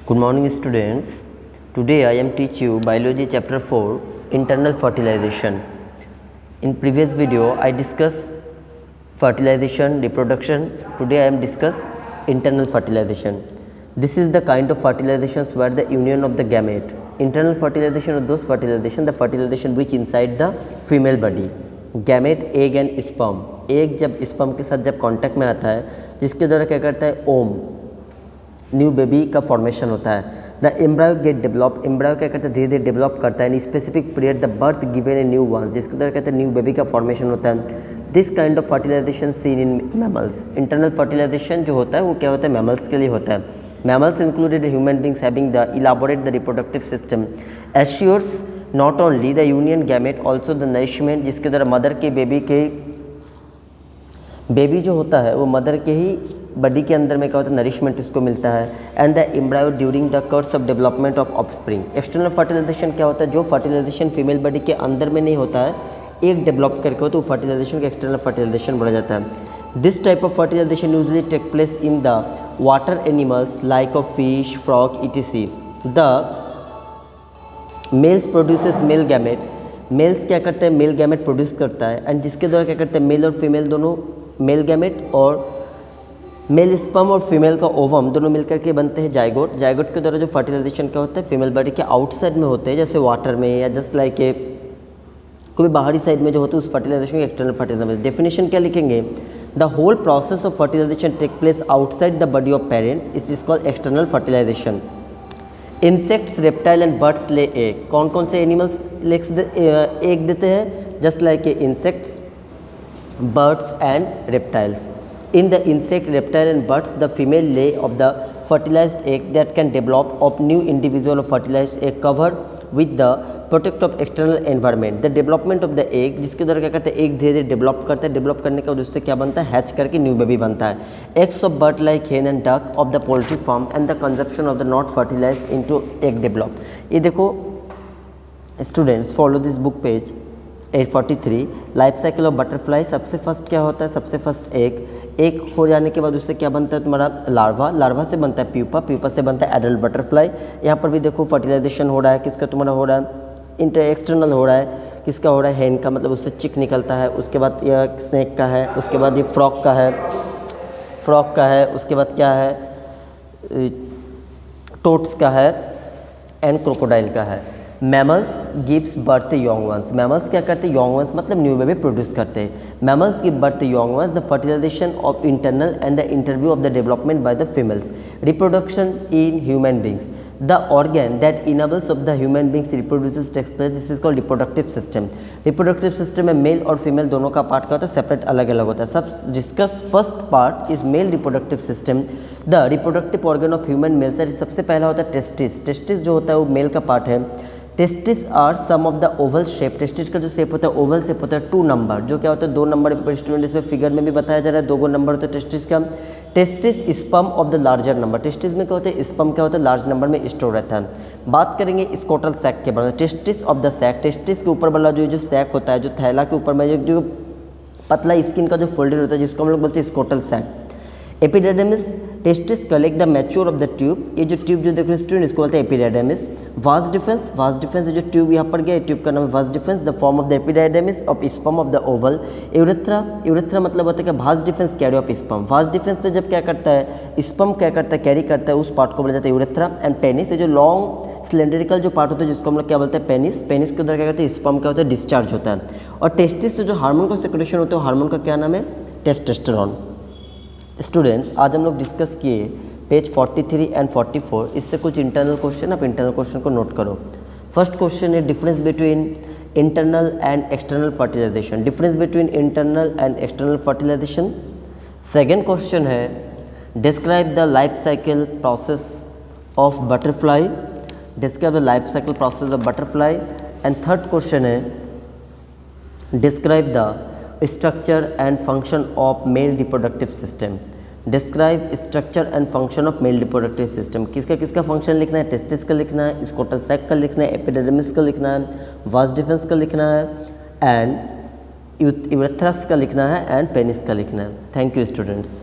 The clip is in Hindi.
Good morning students. Today I am teach you biology chapter 4 internal fertilization. In previous video I discussed fertilization, reproduction. Today I am discuss internal fertilization. This is the kind of fertilizations where the union of the gamete. Internal fertilization are those fertilization, the fertilization which inside the female body. Gamete egg and sperm, egg जब स्पर्म के साथ जब कांटेक्ट में आता है जिसके द्वारा क्या करता है ओम न्यू बेबी का फॉर्मेशन होता है. The embryo get develop, embryo क्या करता है धीरे धीरे डेवलप करता है. In specific period the birth given a new one, जिसके द्वारा कहते हैं न्यू बेबी का फॉर्मेशन होता है. This kind of fertilization seen in mammals. Internal fertilization जो होता है वो क्या होता है मैमल्स के लिए होता है. Mammals included human beings having the elaborate the reproductive system assures not only the union gamete also the nourishment, जिसके द्वारा मदर के बेबी जो होता है वो मदर के ही बॉडी के अंदर में क्या होता है नरिशमेंट उसको मिलता है. And the embryo during the course of development of offspring. External fertilization क्या होता है, जो फर्टिलाइजेशन फीमेल बॉडी के अंदर में नहीं होता है एक डेवलप करके हो तो फर्टिलाइजेशन का एक्सटर्नल फर्टिलाइजेशन बढ़ जाता है. This type of fertilization usually take place in the water animals like of fish, frog etc. The males produces male gamete, males क्या करते हैं मेल गैमेट प्रोड्यूस करता है एंड जिसके द्वारा क्या करते हैं मेल और फीमेल दोनों मेल गैमेट और मेल स्पर्म और फीमेल का ओवम दोनों मिलकर के बनते हैं जाइगोट. जाइगोट के द्वारा जो फर्टिलाइजेशन क्या होता है फीमेल बॉडी के आउटसाइड में होते हैं जैसे वाटर में या जस्ट लाइक ए कोई बाहरी साइड में जो होता है उस फर्टिलाइजेशन के एक्सटर्नल फर्टिलाइजेशन. डेफिनेशन क्या लिखेंगे, the whole process of fertilization take place outside the body of parent is called external fertilization. Insects, reptile and birds lay egg. कौन कौन से एनिमल्स एग देते हैं, just like insects, birds and reptiles. In the insect, reptile and birds, the female lay of the fertilized egg that can develop of new individual of fertilized egg covered with the protect of external environment. The development of the egg, जिसके द्वारा क्या करते हैं एग धीरे धीरे डेवलप करता है. डेवलप करने के बाद उससे क्या बनता है हैच करके न्यू बेबी बनता है. Eggs of bird like hen and duck of the poultry farm and the consumption of the not fertilize into egg develop. ये देखो students follow this book page 843. Life cycle of butterfly. सबसे फर्स्ट क्या होता है, सबसे फर्स्ट एक हो जाने के बाद उससे क्या बनता है तुम्हारा लार्वा, लार्वा से बनता है प्यूपा, प्यूपा से बनता है एडल्ट बटरफ्लाई. यहाँ पर भी देखो फर्टिलाइजेशन हो रहा है, किसका तुम्हारा हो रहा है इंटर एक्सटर्नल हो रहा है, किसका हो रहा है हेन का, मतलब उससे चिक निकलता है. उसके बाद ये स्नेक का है, उसके बाद ये फ्रॉक का है, उसके बाद क्या है टोट्स का है एंड क्रोकोडाइल का है. Mammals gives birth young ones. Mammals क्या करते हैं यंग वंस मतलब न्यू बेबी प्रोड्यूस करते हैं. Mammals give birth young ones. The fertilization of internal and the interview of the development by the females. Reproduction in human beings. The organ that enables of the human beings reproduces takes place. This is called reproductive system. Reproductive system में मेल और फीमेल दोनों का पार्ट क्या होता है सेपरेट अलग अलग होता है. सब discuss first part is male reproductive system. The reproductive organ of human mails सबसे पहला होता है टेस्टिस. टेस्टिस जो होता है वो मेल का पार्ट है. Testis are some of the oval shape. Testis का जो शेप होता है ओवल शेप होता है. 2 नंबर जो क्या होता है 2 नंबर पर स्टूडेंट इसमें फिगर में भी बताया जा रहा है 2 नंबर होता है टेस्टिस का. Testis sperm of the larger number. Testis में क्या होता है स्पर्म क्या होता है लार्ज नंबर में स्टोर रहता है. बात करेंगे स्कोटल सैक के बारे में. Testis of the sac. Testis के ऊपर वाला जो सैक होता है जो थैला के ऊपर में जो पतला स्किन का जो फोल्डेड होता है जिसको हम लोग बोलते हैं scrotal sac. Epididymis. Testis collect the mature of the tube. ये जो ट्यूब जो देख रहे हैं स्टूडेंट इसको बोलते हैं एपिडेडमिस. वास डिफेंस. वास डिफेंस जो ट्यूब यहाँ पर गया ट्यूब का नाम है वास defence. The form of the epididymis of sperm of the Oval. Urethra. Urethra मतलब होता है कि वास डिफेंस कैरी ऑफ स्पर्म. वास डिफेंस से जब क्या करता है स्पर्म क्या करता है कैरी करता है उस पार्ट को बोला जाता है यूरेथ्रा. एंड पेनिस जो लॉन्ग सिलेंड्रिकल जो पार्ट होता है जिसको हम लोग क्या बोलते हैं पेनिस. पेनिस के अंदर क्या करते हैं स्पर्म क्या होता है डिस्चार्ज होता है. और टेस्टिस से जो हार्मोन का सिक्रेशन होता है हार्मोन का क्या नाम है टेस्टोस्टेरोन. स्टूडेंट्स आज हम लोग डिस्कस किए पेज 43 एंड 44. इससे कुछ इंटरनल क्वेश्चन, आप इंटरनल क्वेश्चन को नोट करो. फर्स्ट क्वेश्चन है difference between internal and external fertilization. Difference between internal and external fertilization. Second question है describe the life cycle process of butterfly. Describe the life cycle process of butterfly. And third question है describe the structure and function of male reproductive system. Describe structure and function of male reproductive system. किसका किसका फंक्शन लिखना है, टेस्टिस का लिखना है, स्कोटल सैक का लिखना है, एपिडेडमिस का लिखना है, वास डिफेंस का लिखना है एंड यूरेथ्रस का लिखना है एंड पेनिस का लिखना है. Thank you students.